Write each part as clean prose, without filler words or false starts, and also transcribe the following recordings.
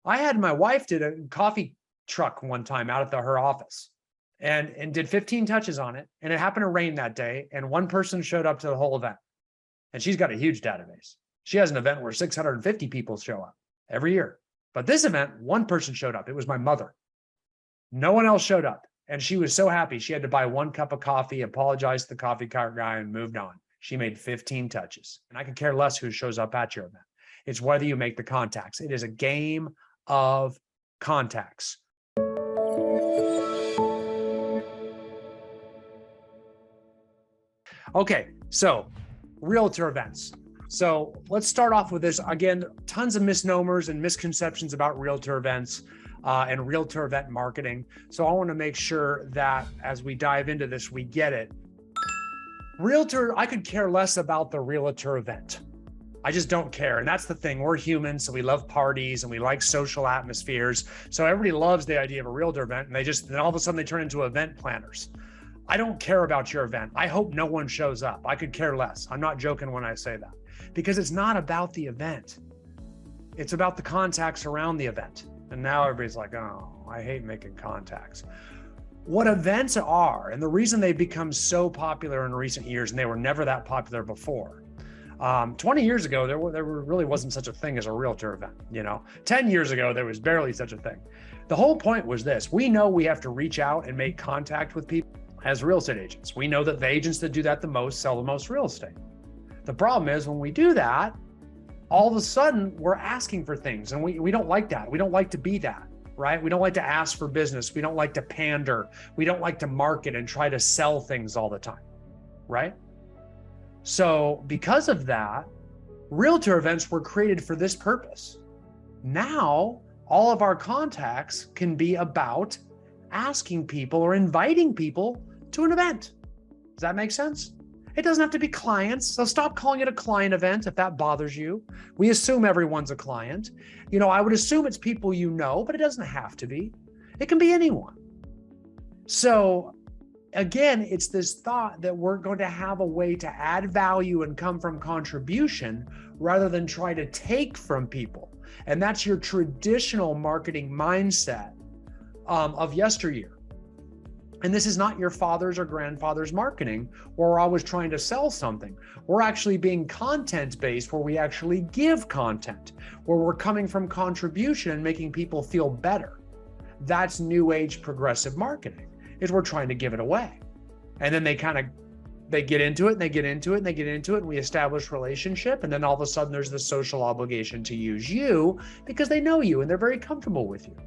I had my wife did a coffee truck one time out at her office and did 15 touches on it. And it happened to rain that day. And one person showed up to the whole event. And she's got a huge database. She has an event where 650 people show up every year. But this event, one person showed up. It was my mother. No one else showed up. And she was so happy. She had to buy 1 cup of coffee, apologize to the coffee cart guy, and moved on. She made 15 touches. And I could care less who shows up at your event. It's whether you make the contacts. It is a game of contacts. Okay, so realtor events. So let's start off with this. Again, tons of misnomers and misconceptions about realtor events and realtor event marketing. So I want to make sure that as we dive into this, we get it. Realtor, I could care less about the realtor event. I just don't care. And that's the thing. We're humans, so we love parties and we like social atmospheres. So everybody loves the idea of a realtor event, and then all of a sudden they turn into event planners. I don't care about your event. I hope no one shows up. I could care less. I'm not joking when I say that, because it's not about the event. It's about the contacts around the event. And now everybody's like, oh, I hate making contacts. What events are, and the reason they've become so popular in recent years, and they were never that popular before. 20 years ago, there really wasn't such a thing as a realtor event. 10 years ago, there was barely such a thing. The whole point was this: we know we have to reach out and make contact with people as real estate agents. We know that the agents that do that the most sell the most real estate. The problem is when we do that, all of a sudden we're asking for things, and we don't like that. We don't like to be that, right? We don't like to ask for business. We don't like to pander. We don't like to market and try to sell things all the time, right? So because of that, realtor events were created for this purpose. Now, all of our contacts can be about asking people or inviting people to an event. Does that make sense? It doesn't have to be clients. So stop calling it a client event if that bothers you. We assume everyone's a client. I would assume it's people you know, but it doesn't have to be. It can be anyone. So again, it's this thought that we're going to have a way to add value and come from contribution rather than try to take from people. And that's your traditional marketing mindset of yesteryear. And this is not your father's or grandfather's marketing, where we're always trying to sell something. We're actually being content-based, where we actually give content, where we're coming from contribution and making people feel better. That's new age progressive marketing, is we're trying to give it away. And then they get into it and they get into it and they get into it, and we establish relationship. And then all of a sudden there's the social obligation to use you because they know you and they're very comfortable with you.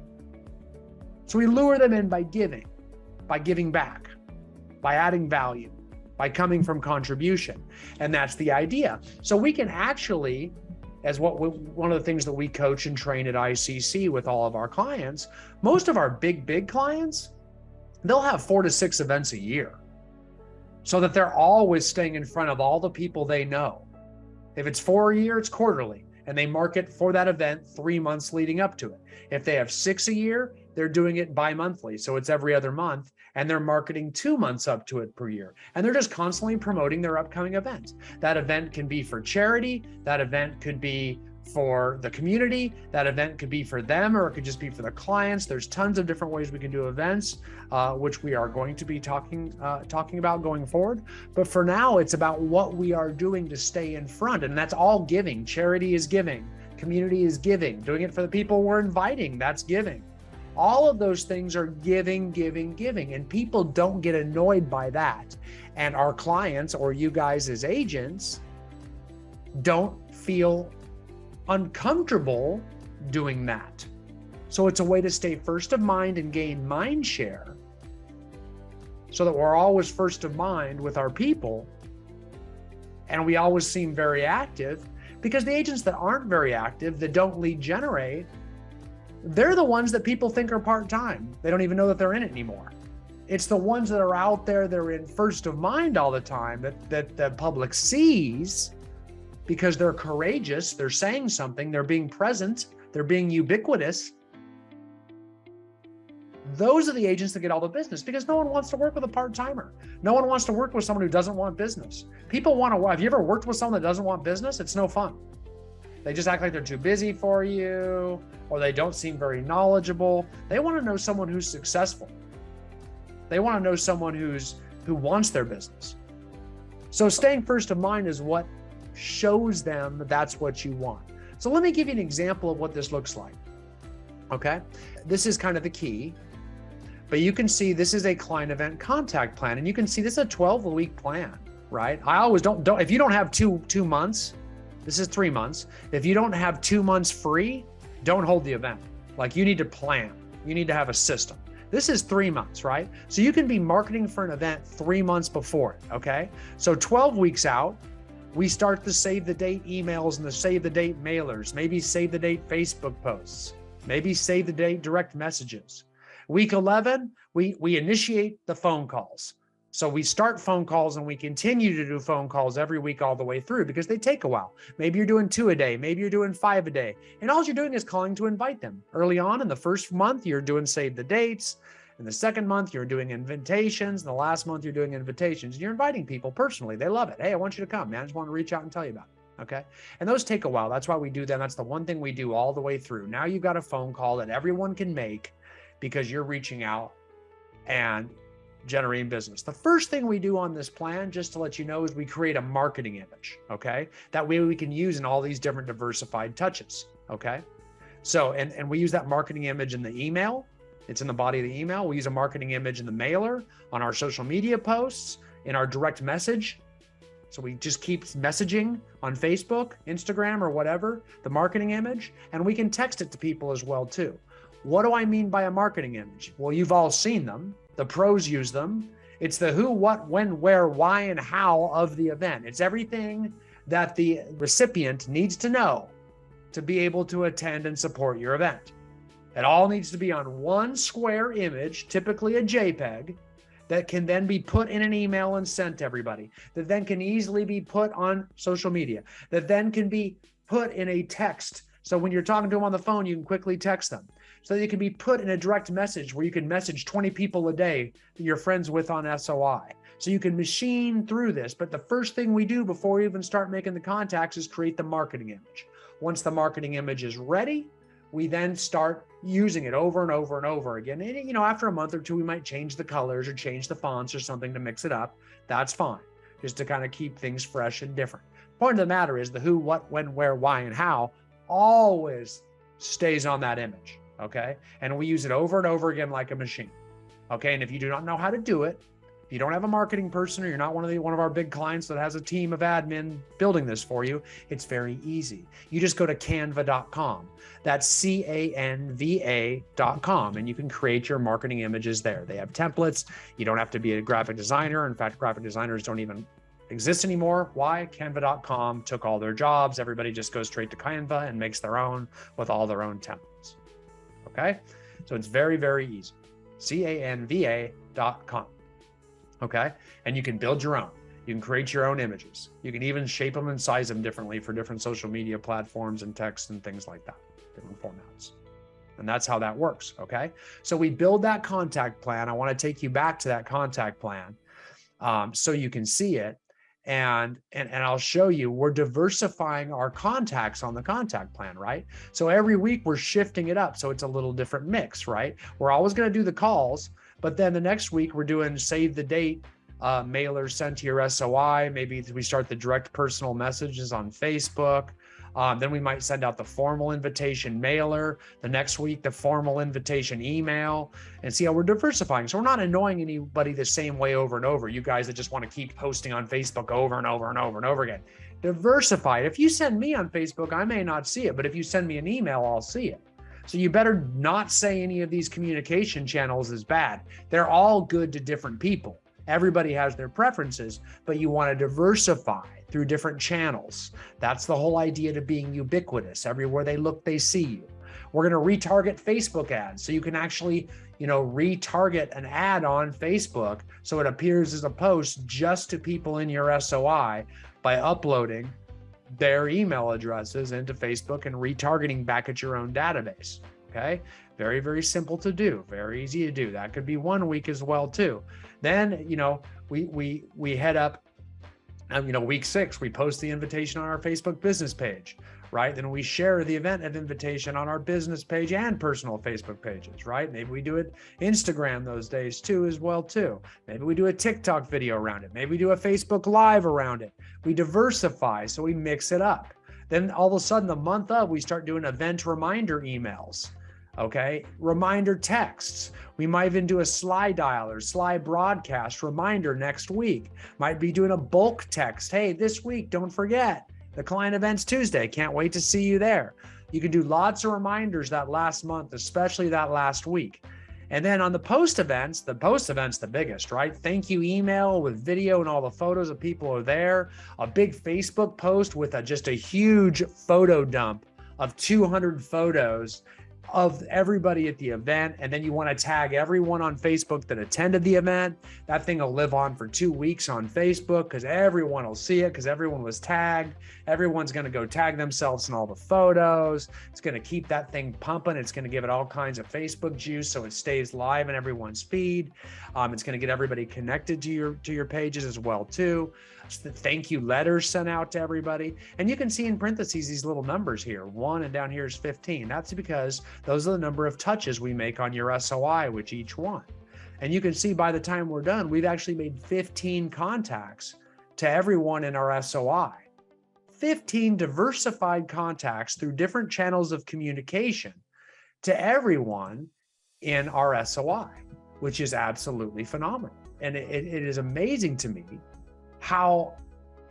So we lure them in by giving back, by adding value, by coming from contribution. And that's the idea. So we can actually, one of the things that we coach and train at ICC with all of our clients, most of our big clients, they'll have 4 to 6 events a year, so that they're always staying in front of all the people they know. If it's 4 a year, it's quarterly, and they market for that event 3 months leading up to it. If they have 6 a year, they're doing it bi-monthly, so it's every other month, and they're marketing 2 months up to it per year. And they're just constantly promoting their upcoming event. That event can be for charity, that event could be for the community, that event could be for them, or it could just be for the clients. There's tons of different ways we can do events, which we are going to be talking about going forward. But for now, it's about what we are doing to stay in front, and that's all giving. Charity is giving, community is giving, doing it for the people we're inviting, that's giving. All of those things are giving, and people don't get annoyed by that. And our clients, or you guys as agents, don't feel uncomfortable doing that. So it's a way to stay first of mind and gain mind share, so that we're always first of mind with our people, and we always seem very active. Because the agents that aren't very active, that don't lead generate, they're the ones that people think are part-time. They don't even know that they're in it anymore. It's the ones that are out there, they're in first of mind all the time, that the public sees, because they're courageous, they're saying something, they're being present, they're being ubiquitous. Those are the agents that get all the business, because no one wants to work with a part-timer. No one wants to work with someone who doesn't want business. People want to, have you ever worked with someone that doesn't want business? It's no fun. They just act like they're too busy for you, or they don't seem very knowledgeable. They want to know someone who's successful. They want to know someone who wants their business. So staying first of mind is what shows them that's what you want. So let me give you an example of what this looks like. Okay, this is kind of the key, but you can see this is a client event contact plan, and you can see this is a 12-week plan, right? I always don't, if you don't have two months, this is 3 months. If you don't have 2 months free, don't hold the event. Like, you need to plan, you need to have a system. This is 3 months, right? So you can be marketing for an event 3 months before it, okay? So 12 weeks out, we start the save the date emails and the save the date mailers, maybe save the date Facebook posts, maybe save the date direct messages. Week 11, we initiate the phone calls. So we start phone calls and we continue to do phone calls every week all the way through, because they take a while. Maybe you're doing 2 a day, maybe you're doing 5 a day. And all you're doing is calling to invite them. Early on in the first month, you're doing save the dates. In the second month, you're doing invitations. In the last month, you're doing invitations. You're inviting people personally. They love it. Hey, I want you to come, man. I just want to reach out and tell you about it. Okay. And those take a while. That's why we do them. That's the one thing we do all the way through. Now you've got a phone call that everyone can make because you're reaching out and generating business. The first thing we do on this plan, just to let you know, is we create a marketing image. Okay. That way we can use in all these different diversified touches. Okay. So, and we use that marketing image in the email. It's in the body of the email. We use a marketing image in the mailer, on our social media posts, in our direct message. So we just keep messaging on Facebook, Instagram, or whatever, the marketing image, and we can text it to people as well too. What do I mean by a marketing image? Well, you've all seen them. The pros use them. It's the who, what, when, where, why, and how of the event. It's everything that the recipient needs to know to be able to attend and support your event. It all needs to be on one square image, typically a JPEG, that can then be put in an email and sent to everybody, that then can easily be put on social media, that then can be put in a text. So when you're talking to them on the phone, you can quickly text them. So that it can be put in a direct message where you can message 20 people a day that you're friends with on SOI. So you can machine through this. But the first thing we do before we even start making the contacts is create the marketing image. Once the marketing image is ready, we then start using it over and over and over again. And, after a month or two, we might change the colors or change the fonts or something to mix it up. That's fine, just to kind of keep things fresh and different. Point of the matter is the who, what, when, where, why, and how always stays on that image, okay? And we use it over and over again like a machine, okay? And if you do not know how to do it, if you don't have a marketing person, or you're not one of our big clients that has a team of admin building this for you, it's very easy. You just go to canva.com. That's canva.com, and you can create your marketing images there. They have templates. You don't have to be a graphic designer. In fact, graphic designers don't even exist anymore. Why? Canva.com took all their jobs. Everybody just goes straight to Canva and makes their own with all their own templates. Okay? So it's very, very easy. canva.com. Okay. And you can build your own. You can create your own images. You can even shape them and size them differently for different social media platforms and text and things like that, different formats. And that's how that works. Okay. So we build that contact plan. I want to take you back to that contact plan so you can see it. And I'll show you, we're diversifying our contacts on the contact plan, right? So every week we're shifting it up. So it's a little different mix, right? We're always going to do the calls, but then the next week we're doing save the date mailers sent to your SOI. Maybe we start the direct personal messages on Facebook. Then we might send out the formal invitation mailer. The next week, the formal invitation email, and see how we're diversifying. So we're not annoying anybody the same way over and over. You guys that just want to keep posting on Facebook over and over and over and over again. Diversify. If you send me on Facebook, I may not see it, but if you send me an email, I'll see it. So you better not say any of these communication channels is bad. They're all good to different people. Everybody has their preferences, but you want to diversify through different channels. That's the whole idea to being ubiquitous. Everywhere they look, they see you. We're going to retarget Facebook ads. So you can actually, retarget an ad on Facebook so it appears as a post just to people in your SOI by uploading their email addresses into Facebook and retargeting back at your own database. Okay. Very, very simple to do. Very easy to do. That could be 1 week as well too. Then, we head up, week 6, we post the invitation on our Facebook business page. right? Then we share the event invitation on our business page and personal Facebook pages, right? Maybe we do it Instagram those days too, as well too. Maybe we do a TikTok video around it. Maybe we do a Facebook Live around it. We diversify, so we mix it up. Then all of a sudden, the month of, we start doing event reminder emails, okay? Reminder texts. We might even do a slide dial or slide broadcast reminder next week. Might be doing a bulk text. Hey, this week, don't forget, the client event's Tuesday. Can't wait to see you there. You can do lots of reminders that last month, especially that last week. And then on the post events, the biggest, right? Thank you email with video and all the photos of people are there. A big Facebook post with just a huge photo dump of 200 photos of everybody at the event. And then you want to tag everyone on Facebook that attended the event. That thing will live on for 2 weeks on Facebook because everyone will see it because everyone was tagged. Everyone's going to go tag themselves in all the photos. It's going to keep that thing pumping. It's going to give it all kinds of Facebook juice so it stays live in everyone's feed. It's going to get everybody connected to your pages as well too. Thank you letters sent out to everybody. And you can see in parentheses these little numbers here, 1 and down here is 15. That's because those are the number of touches we make on your SOI, which each one. And you can see by the time we're done, we've actually made 15 contacts to everyone in our SOI. 15 diversified contacts through different channels of communication to everyone in our SOI, which is absolutely phenomenal. And it is amazing to me how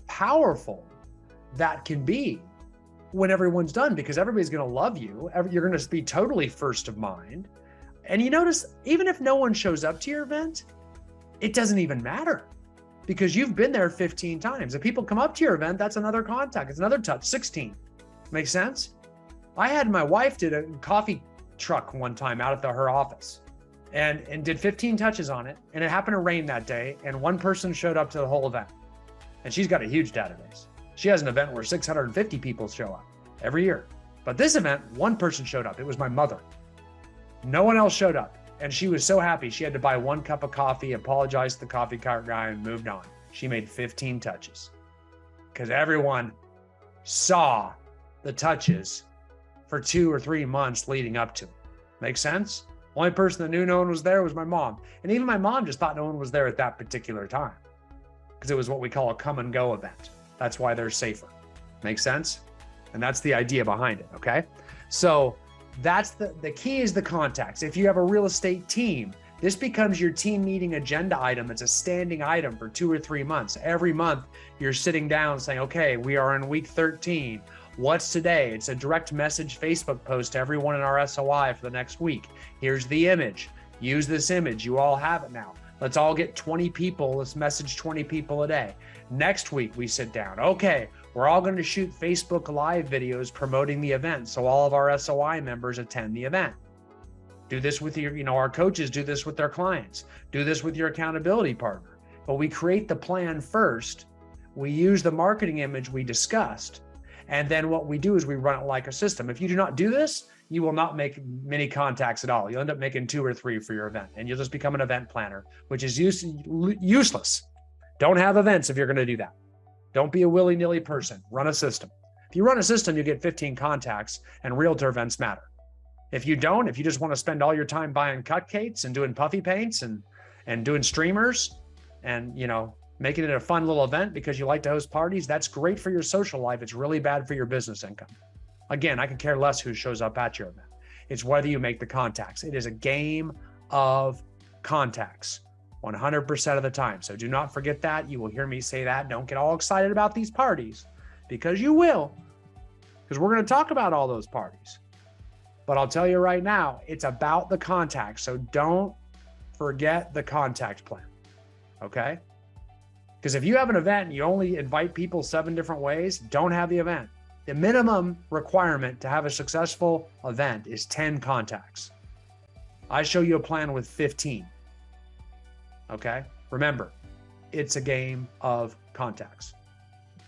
powerful that can be when everyone's done, because everybody's going to love you. You're going to be totally first of mind. And you notice, even if no one shows up to your event, it doesn't even matter because you've been there 15 times. If people come up to your event, that's another contact. It's another touch, 16. Make sense? I had my wife did a coffee truck one time out at her office and did 15 touches on it. And it happened to rain that day. And one person showed up to the whole event. And she's got a huge database. She has an event where 650 people show up every year. But this event, one person showed up. It was my mother. No one else showed up. And she was so happy. She had to buy 1 cup of coffee, apologize to the coffee cart guy, and moved on. She made 15 touches because everyone saw the touches for 2 or 3 months leading up to it. Make sense? Only person that knew no one was there was my mom. And even my mom just thought no one was there at that particular time because it was what we call a come and go event. That's why they're safer. Make sense? And that's the idea behind it, okay? So that's the key is the contacts. If you have a real estate team, this becomes your team meeting agenda item. It's a standing item for 2 or 3 months. Every month you're sitting down saying, okay, we are in week 13. What's today? It's a direct message Facebook post to everyone in our SOI for the next week. Here's the image. Use this image. You all have it now. Let's all get 20 people. Let's message 20 people a day. Next week, we sit down. Okay, we're all going to shoot Facebook Live videos promoting the event so all of our SOI members attend the event. Do this with our coaches do this with their clients. Do this with your accountability partner. But we create the plan first. We use the marketing image we discussed. And then what we do is we run it like a system. If you do not do this, you will not make many contacts at all. You'll end up making 2 or 3 for your event, and you'll just become an event planner, which is useless. Don't have events if you're going to do that. Don't be a willy-nilly person. Run a system. If you run a system, you get 15 contacts, and realtor events matter. If you don't, if you just want to spend all your time buying cupcakes and doing puffy paints and doing streamers and, making it a fun little event because you like to host parties, that's great for your social life. It's really bad for your business income. Again, I could care less who shows up at your event. It's whether you make the contacts. It is a game of contacts 100% of the time. So do not forget that. You will hear me say that. Don't get all excited about these parties because you will, because we're going to talk about all those parties. But I'll tell you right now, it's about the contacts. So don't forget the contact plan. Okay? Because if you have an event and you only invite people 7 different ways, don't have the event. The minimum requirement to have a successful event is 10 contacts. I show you a plan with 15. Okay? Remember, it's a game of contacts.